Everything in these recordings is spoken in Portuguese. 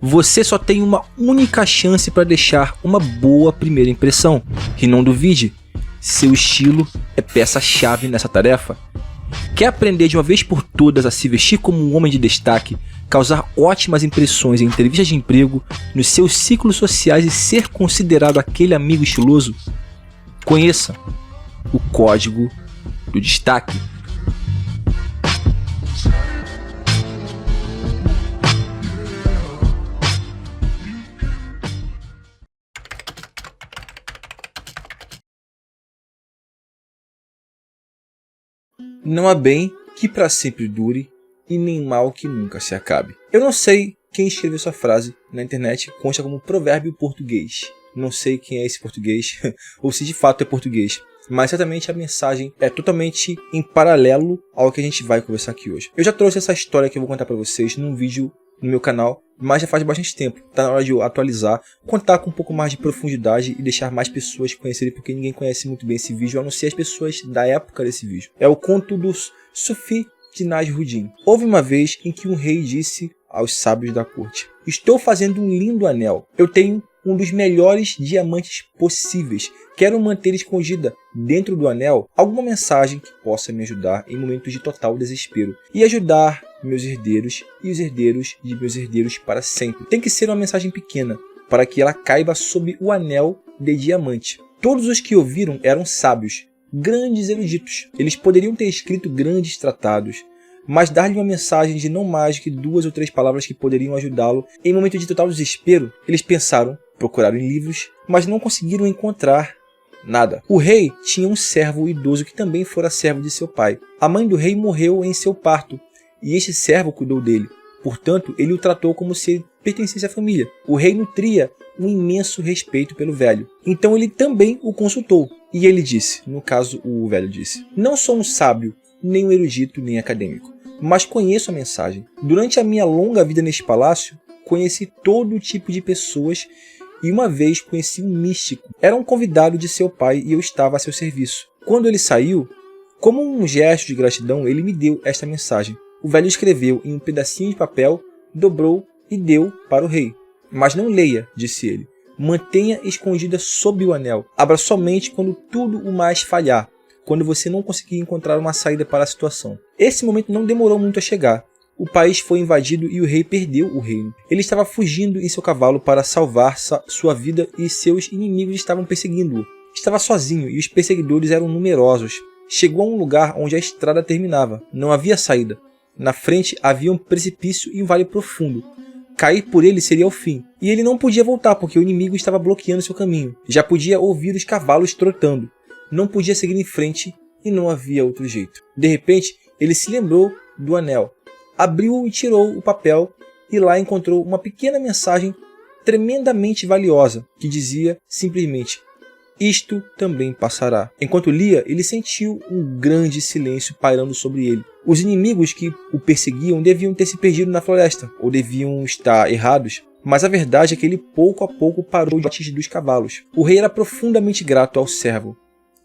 Você só tem uma única chance para deixar uma boa primeira impressão. E não duvide, seu estilo é peça-chave nessa tarefa. Quer aprender de uma vez por todas a se vestir como um homem de destaque, causar ótimas impressões em entrevistas de emprego, nos seus ciclos sociais e ser considerado aquele amigo estiloso? Conheça o Código do Destaque. Não há bem que para sempre dure e nem mal que nunca se acabe. Eu não sei quem escreveu essa frase na internet, consta como provérbio português. Não sei quem é esse português, ou se de fato é português. Mas certamente a mensagem é totalmente em paralelo ao que a gente vai conversar aqui hoje. Eu já trouxe essa história que eu vou contar para vocês num vídeo no meu canal, mas já faz bastante tempo. Está na hora de eu atualizar, contar com um pouco mais de profundidade e deixar mais pessoas conhecerem, porque ninguém conhece muito bem esse vídeo, a não ser as pessoas da época desse vídeo. É o conto do Sufi de Nasruddin. Houve uma vez em que um rei disse aos sábios da corte: estou fazendo um lindo anel. Eu tenho um dos melhores diamantes possíveis. Quero manter escondida dentro do anel alguma mensagem que possa me ajudar em momentos de total desespero e ajudar meus herdeiros e os herdeiros de meus herdeiros para sempre. Tem que ser uma mensagem pequena, para que ela caiba sob o anel de diamante. Todos os que ouviram eram sábios, grandes eruditos. Eles poderiam ter escrito grandes tratados, mas dar-lhe uma mensagem de não mais que 2 ou 3 palavras que poderiam ajudá-lo em momento de total desespero, eles pensaram, procuraram em livros, mas não conseguiram encontrar nada. O rei tinha um servo idoso que também fora servo de seu pai. A mãe do rei morreu em seu parto, e este servo cuidou dele. Portanto, ele o tratou como se ele pertencesse à família. O rei nutria um imenso respeito pelo velho. Então ele também o consultou. E ele disse, no caso o velho disse: não sou um sábio, nem um erudito, nem acadêmico, mas conheço a mensagem. Durante a minha longa vida neste palácio, conheci todo tipo de pessoas e uma vez conheci um místico. Era um convidado de seu pai e eu estava a seu serviço. Quando ele saiu, como um gesto de gratidão, ele me deu esta mensagem. O velho escreveu em um pedacinho de papel, dobrou e deu para o rei. Mas não leia, disse ele. Mantenha escondida sob o anel. Abra somente quando tudo o mais falhar, quando você não conseguir encontrar uma saída para a situação. Esse momento não demorou muito a chegar. O país foi invadido e o rei perdeu o reino. Ele estava fugindo em seu cavalo para salvar sua vida e seus inimigos estavam perseguindo-o. Estava sozinho e os perseguidores eram numerosos. Chegou a um lugar onde a estrada terminava. Não havia saída. Na frente havia um precipício e um vale profundo. Cair por ele seria o fim. E ele não podia voltar porque o inimigo estava bloqueando seu caminho. Já podia ouvir os cavalos trotando. Não podia seguir em frente e não havia outro jeito. De repente, ele se lembrou do anel. Abriu e tirou o papel e lá encontrou uma pequena mensagem tremendamente valiosa que dizia simplesmente: isto também passará. Enquanto lia, ele sentiu um grande silêncio pairando sobre ele. Os inimigos que o perseguiam deviam ter se perdido na floresta, ou deviam estar errados, mas a verdade é que ele pouco a pouco parou diante dos cavalos. O rei era profundamente grato ao servo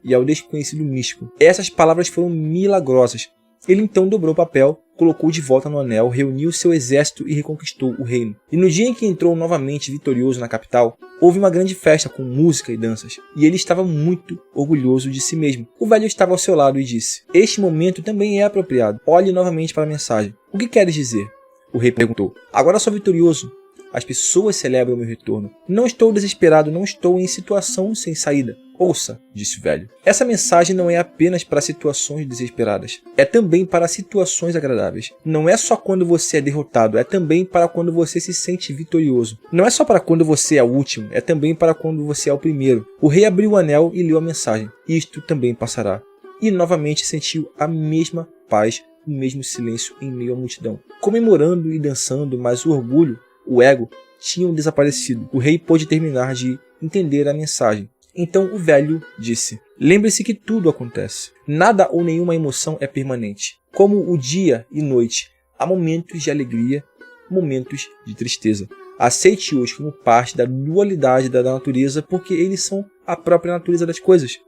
e ao desconhecido místico. Essas palavras foram milagrosas. Ele então dobrou o papel, colocou de volta no anel, reuniu seu exército e reconquistou o reino. E no dia em que entrou novamente vitorioso na capital, houve uma grande festa com música e danças, e ele estava muito orgulhoso de si mesmo. O velho estava ao seu lado e disse: este momento também é apropriado. Olhe novamente para a mensagem. O que queres dizer? O rei perguntou. Agora sou vitorioso. As pessoas celebram meu retorno. Não estou desesperado, não estou em situação sem saída. Ouça, disse o velho. Essa mensagem não é apenas para situações desesperadas. É também para situações agradáveis. Não é só quando você é derrotado, é também para quando você se sente vitorioso. Não é só para quando você é o último, é também para quando você é o primeiro. O rei abriu o anel e leu a mensagem. Isto também passará. E novamente sentiu a mesma paz, o mesmo silêncio em meio à multidão. Comemorando e dançando, mas o orgulho, o ego, tinham desaparecido. O rei pôde terminar de entender a mensagem. Então o velho disse: lembre-se que tudo acontece. Nada ou nenhuma emoção é permanente. Como o dia e noite, há momentos de alegria, momentos de tristeza. Aceite-os como parte da dualidade da natureza, porque eles são a própria natureza das coisas.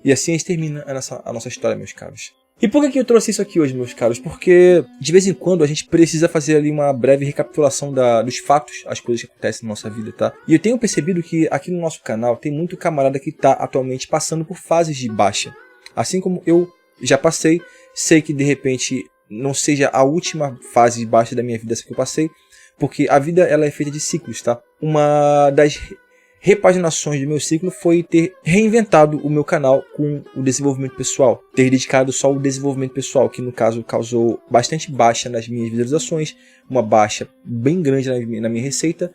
E assim a gente termina a nossa história, meus caros. E por que eu trouxe isso aqui hoje, meus caros? Porque de vez em quando a gente precisa fazer ali uma breve recapitulação dos fatos, as coisas que acontecem na nossa vida, tá? E eu tenho percebido que aqui no nosso canal tem muito camarada que tá atualmente passando por fases de baixa. Assim como eu já passei, sei que de repente não seja a última fase de baixa da minha vida essa que eu passei, porque a vida ela é feita de ciclos, tá? Uma das repaginações do meu ciclo foi ter reinventado o meu canal com o desenvolvimento pessoal. Ter dedicado só ao desenvolvimento pessoal, que no caso causou bastante baixa nas minhas visualizações, uma baixa bem grande na minha receita.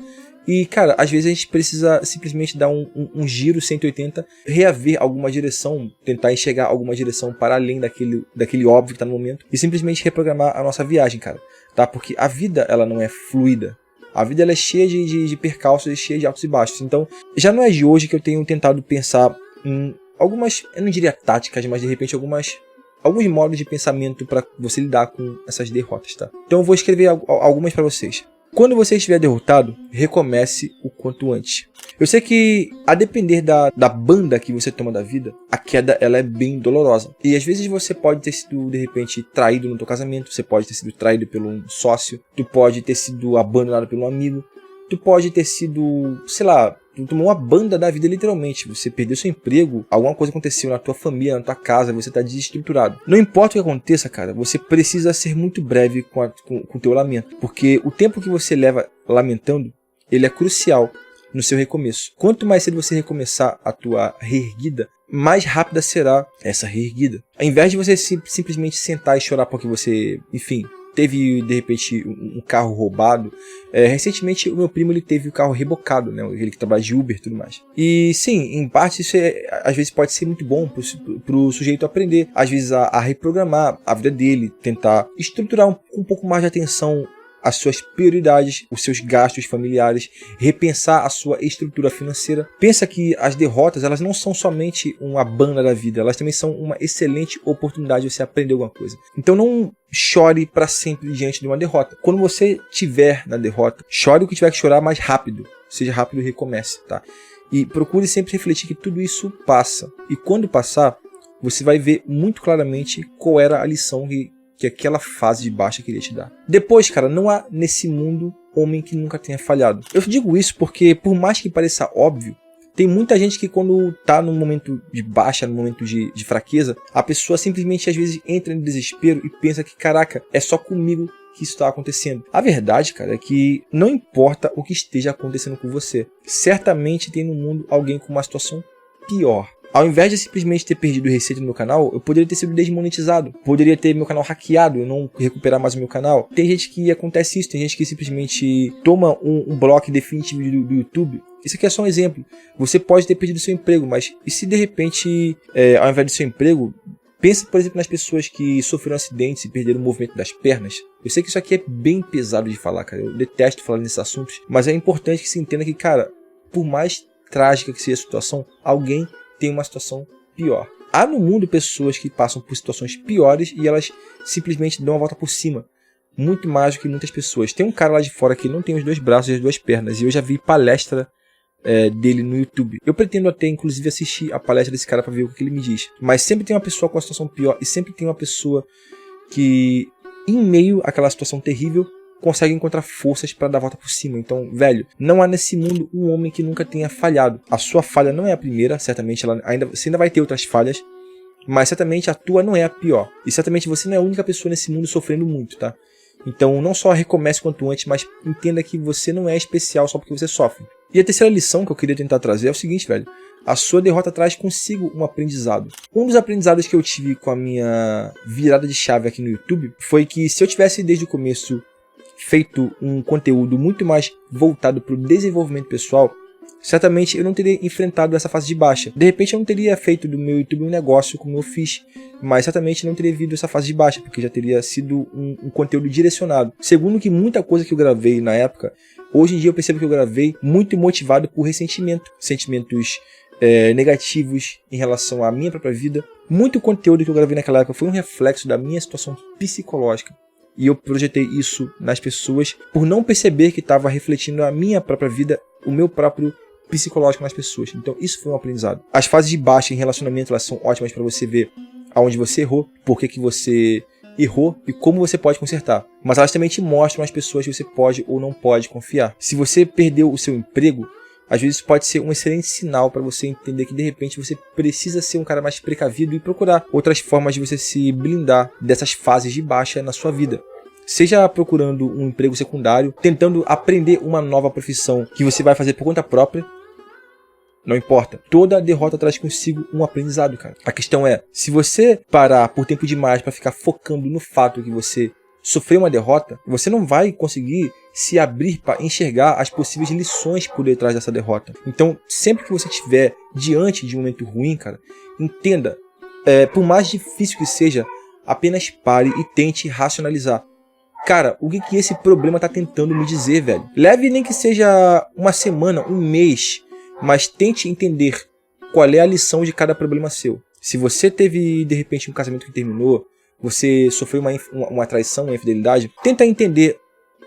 E, cara, às vezes a gente precisa simplesmente dar um giro 180, reaver alguma direção, tentar enxergar alguma direção para além daquele óbvio que está no momento, e simplesmente reprogramar a nossa viagem, cara. Tá? Porque a vida, ela não é fluida. A vida ela é cheia de percalços, cheia de altos e baixos. Então, já não é de hoje que eu tenho tentado pensar em algumas, eu não diria táticas, mas de repente alguns modos de pensamento para você lidar com essas derrotas, tá? Então eu vou escrever algumas para vocês. Quando você estiver derrotado, recomece o quanto antes. Eu sei que, a depender da banda que você toma da vida, a queda ela é bem dolorosa. E às vezes você pode ter sido, de repente, traído no teu casamento, você pode ter sido traído por um sócio, tu pode ter sido abandonado por um amigo, tu pode ter sido, sei lá, tu tomou uma banda da vida literalmente. Você perdeu seu emprego, alguma coisa aconteceu na tua família, na tua casa, você está desestruturado. Não importa o que aconteça, cara, você precisa ser muito breve com o teu lamento. Porque o tempo que você leva lamentando, ele é crucial no seu recomeço. Quanto mais cedo você recomeçar a tua reerguida, mais rápida será essa reerguida. Ao invés de você simplesmente sentar e chorar porque você, enfim, teve de repente um carro roubado. Recentemente o meu primo ele teve o carro rebocado, né? Ele que trabalha de Uber e tudo mais. E sim, em parte isso às vezes pode ser muito bom pro sujeito aprender, às vezes a reprogramar a vida dele, tentar estruturar um pouco mais de atenção as suas prioridades, os seus gastos familiares, repensar a sua estrutura financeira. Pensa que as derrotas elas não são somente uma banda da vida, elas também são uma excelente oportunidade de você aprender alguma coisa. Então não chore para sempre diante de uma derrota. Quando você estiver na derrota, chore o que tiver que chorar mais rápido, seja rápido e recomece, tá? E procure sempre refletir que tudo isso passa. E quando passar, você vai ver muito claramente qual era a lição que aquela fase de baixa queria te dar. Depois, cara, não há nesse mundo homem que nunca tenha falhado. Eu digo isso porque, por mais que pareça óbvio, tem muita gente que quando tá num momento de baixa, num momento de fraqueza, a pessoa simplesmente às vezes entra em desespero e pensa que, caraca, é só comigo que isso está acontecendo. A verdade, cara, é que não importa o que esteja acontecendo com você, certamente tem no mundo alguém com uma situação pior. Ao invés de simplesmente ter perdido receita no meu canal, eu poderia ter sido desmonetizado. Poderia ter meu canal hackeado e não recuperar mais o meu canal. Tem gente que acontece isso, tem gente que simplesmente toma um bloco definitivo do YouTube. Isso aqui é só um exemplo. Você pode ter perdido seu emprego, mas e se de repente, ao invés do seu emprego, pensa, por exemplo, nas pessoas que sofreram acidentes e perderam o movimento das pernas. Eu sei que isso aqui é bem pesado de falar, cara. Eu detesto falar nesses assuntos, mas é importante que se entenda que, cara, por mais trágica que seja a situação, alguém tem uma situação pior. Há no mundo pessoas que passam por situações piores e elas simplesmente dão a volta por cima. Muito mais do que muitas pessoas. Tem um cara lá de fora que não tem os dois braços e as duas pernas. E eu já vi palestra dele no YouTube. Eu pretendo até, inclusive, assistir a palestra desse cara para ver o que ele me diz. Mas sempre tem uma pessoa com uma situação pior. E sempre tem uma pessoa que, em meio àquela situação terrível, consegue encontrar forças para dar a volta por cima. Então, velho, não há nesse mundo um homem que nunca tenha falhado. A sua falha não é a primeira, certamente você ainda vai ter outras falhas, mas certamente a tua não é a pior. E certamente você não é a única pessoa nesse mundo sofrendo muito, tá? Então, não só recomece quanto antes, mas entenda que você não é especial só porque você sofre. E a terceira lição que eu queria tentar trazer é o seguinte, velho. A sua derrota traz consigo um aprendizado. Um dos aprendizados que eu tive com a minha virada de chave aqui no YouTube foi que se eu tivesse desde o começo feito um conteúdo muito mais voltado para o desenvolvimento pessoal, certamente eu não teria enfrentado essa fase de baixa. De repente eu não teria feito do meu YouTube um negócio como eu fiz, mas certamente não teria vindo essa fase de baixa, porque já teria sido um conteúdo direcionado. Segundo que muita coisa que eu gravei na época, hoje em dia eu percebo que eu gravei muito motivado por ressentimento, sentimentos negativos em relação à minha própria vida. Muito conteúdo que eu gravei naquela época foi um reflexo da minha situação psicológica. E eu projetei isso nas pessoas por não perceber que estava refletindo a minha própria vida, o meu próprio psicológico nas pessoas. Então isso foi um aprendizado. As fases de baixa em relacionamento elas são ótimas para você ver aonde você errou, por que você errou e como você pode consertar. Mas elas também te mostram as pessoas que você pode ou não pode confiar. Se você perdeu o seu emprego, às vezes pode ser um excelente sinal para você entender que de repente você precisa ser um cara mais precavido e procurar outras formas de você se blindar dessas fases de baixa na sua vida. Seja procurando um emprego secundário, tentando aprender uma nova profissão que você vai fazer por conta própria. Não importa. Toda derrota traz consigo um aprendizado, cara. A questão é, se você parar por tempo demais para ficar focando no fato que você sofreu uma derrota, você não vai conseguir se abrir para enxergar as possíveis lições por detrás dessa derrota. Então, sempre que você estiver diante de um momento ruim, cara, entenda, por mais difícil que seja, apenas pare e tente racionalizar. Cara, o que esse problema tá tentando me dizer, velho? Leve nem que seja uma semana, um mês, mas tente entender qual é a lição de cada problema seu. Se você teve, de repente, um casamento que terminou, você sofreu uma traição, uma infidelidade, tenta entender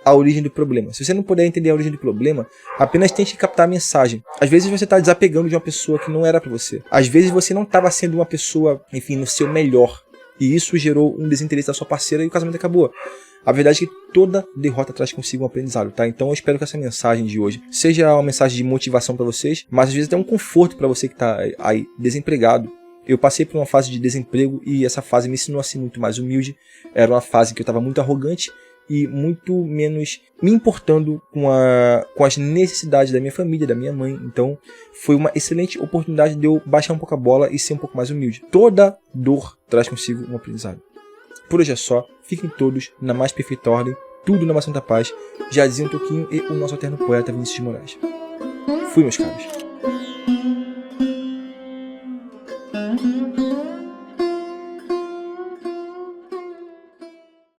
a origem do problema. Se você não puder entender a origem do problema, apenas tente captar a mensagem. Às vezes você está desapegando de uma pessoa que não era para você. Às vezes você não estava sendo uma pessoa, enfim, no seu melhor. E isso gerou um desinteresse da sua parceira e o casamento acabou. A verdade é que toda derrota traz consigo um aprendizado, tá? Então eu espero que essa mensagem de hoje seja uma mensagem de motivação para vocês, mas às vezes até um conforto para você que está aí desempregado. Eu passei por uma fase de desemprego e essa fase me ensinou a ser muito mais humilde. Era uma fase que eu estava muito arrogante e muito menos me importando com as necessidades da minha família, da minha mãe. Então foi uma excelente oportunidade de eu baixar um pouco a bola e ser um pouco mais humilde. Toda dor traz consigo um aprendizado. Por hoje é só. Fiquem todos na mais perfeita ordem. Tudo na maçã da paz. Já dizia um Toquinho e o nosso eterno poeta Vinícius de Moraes. Fui, meus caros.